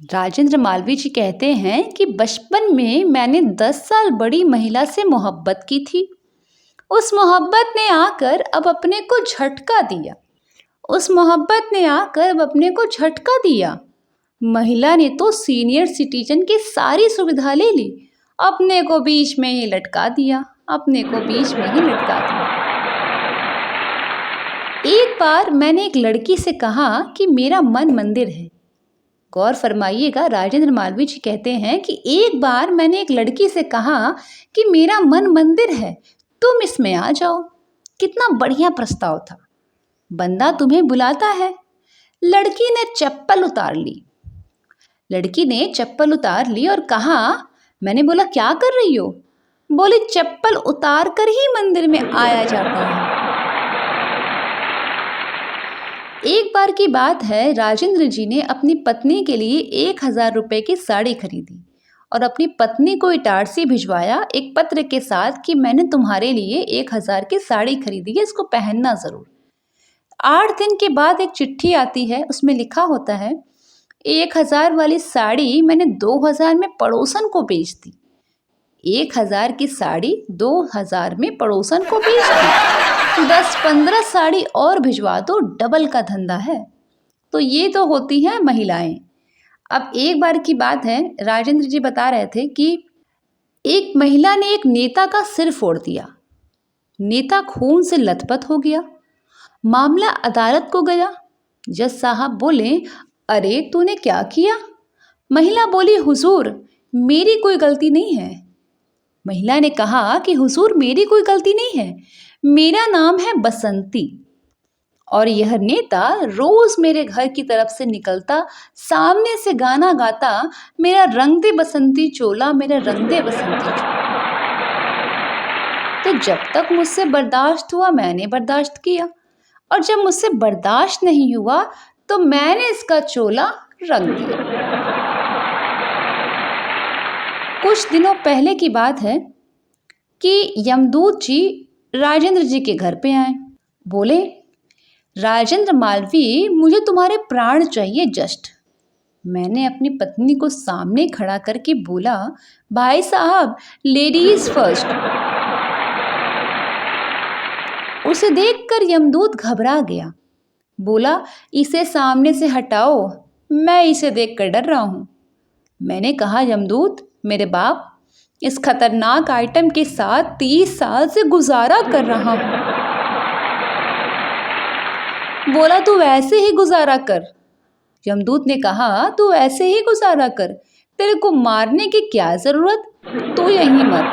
राजेंद्र मालवीय जी कहते हैं कि बचपन में मैंने 10 साल बड़ी महिला से मोहब्बत की थी। उस मोहब्बत ने आकर अब अपने को झटका दिया। उस मोहब्बत ने आकर अब अपने को झटका दिया। महिला ने तो सीनियर सिटीजन की सारी सुविधा ले ली, अपने को बीच में ही लटका दिया। अपने को बीच में ही लटका दिया। एक बार मैंने एक लड़की से कहा कि मेरा मन मंदिर है। गौर फरमाइएगा, राजेंद्र मालवीय जी कहते हैं कि एक बार मैंने एक लड़की से कहा कि मेरा मन मंदिर है, तुम इसमें आ जाओ। कितना बढ़िया प्रस्ताव था। बंदा तुम्हें बुलाता है। लड़की ने चप्पल उतार ली। लड़की ने चप्पल उतार ली और कहा, मैंने बोला क्या कर रही हो? बोली चप्पल उतार कर ही मंदिर में आया जाता है। एक बार की बात है, राजेंद्र जी ने अपनी पत्नी के लिए 1000 रुपये की साड़ी खरीदी और अपनी पत्नी को इटारसी भिजवाया एक पत्र के साथ कि मैंने तुम्हारे लिए 1000 की साड़ी खरीदी है, इसको पहनना ज़रूर। 8 दिन के बाद एक चिट्ठी आती है, उसमें लिखा होता है 1000 वाली साड़ी मैंने 2000 में पड़ोसन को बेच दी। 1000 की साड़ी 2000 में पड़ोसन को बेच दी। 10-15 साड़ी और भिजवा दो, डबल का धंधा है। तो ये तो होती हैं महिलाएं। अब एक बार की बात है, राजेंद्र जी बता रहे थे कि एक महिला ने एक नेता का सिर फोड़ दिया। नेता खून से लथपथ हो गया। मामला अदालत को गया। जज साहब बोले, अरे तूने क्या किया? महिला बोली, हुजूर मेरी कोई गलती नहीं है। महिला ने कहा कि हुजूर मेरी कोई गलती नहीं है, मेरा नाम है बसंती और यह नेता रोज मेरे घर की तरफ से निकलता, सामने से गाना गाता, मेरा रंग दे बसंती चोला, मेरा रंग दे बसंती चोला। तो जब तक मुझसे बर्दाश्त हुआ मैंने बर्दाश्त किया, और जब मुझसे बर्दाश्त नहीं हुआ तो मैंने इसका चोला रंग दिया। कुछ दिनों पहले की बात है कि यमदूत जी राजेंद्र जी के घर पे आए। बोले, राजेंद्र मालवीय मुझे तुम्हारे प्राण चाहिए जस्ट। मैंने अपनी पत्नी को सामने खड़ा करके बोला, भाई साहब लेडीज फर्स्ट। उसे देखकर यमदूत घबरा गया। बोला, इसे सामने से हटाओ, मैं इसे देखकर डर रहा हूँ। मैंने कहा, यमदूत मेरे बाप, इस खतरनाक आइटम के साथ 30 साल से गुजारा कर रहा हूँ। बोला, तू वैसे ही गुजारा कर। यमदूत ने कहा, तू ऐसे ही गुजारा कर, तेरे को मारने की क्या जरूरत, तू यहीं मर।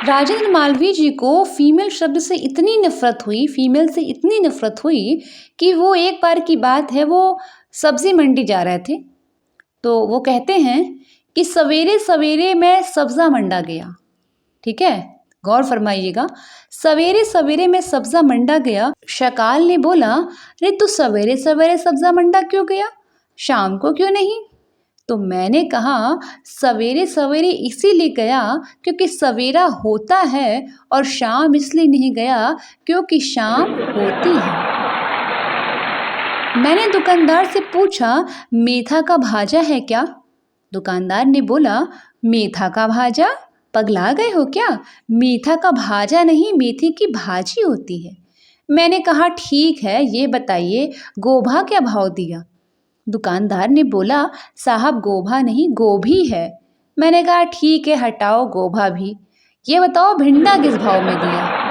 राजेंद्र मालवीय जी को फीमेल शब्द से इतनी नफरत हुई, फीमेल से इतनी नफरत हुई कि वो एक बार की बात है, वो सब्जी मंडी जा रहे थे। तो वो कहते हैं कि सवेरे सवेरे मैं सब्जा मंडा गया। ठीक है, गौर फरमाइएगा, सवेरे सवेरे मैं सब्जा मंडा गया। शकाल ने बोला, अरे तू सवेरे सवेरे सब्जा मंडा क्यों गया, शाम को क्यों नहीं? तो मैंने कहा, सवेरे सवेरे इसीलिए गया क्योंकि सवेरा होता है, और शाम इसलिए नहीं गया क्योंकि शाम होती है। मैंने दुकानदार से पूछा, मेथा का भाजा है क्या? दुकानदार ने बोला, मेथा का भाजा? पगला गए हो क्या? मेथा का भाजा नहीं, मेथी की भाजी होती है। मैंने कहा, ठीक है, ये बताइए गोभा क्या भाव दिया? दुकानदार ने बोला, साहब गोभा नहीं, गोभी है। मैंने कहा, ठीक है, हटाओ गोभा भी। ये बताओ भिंडा किस भाव में दिया?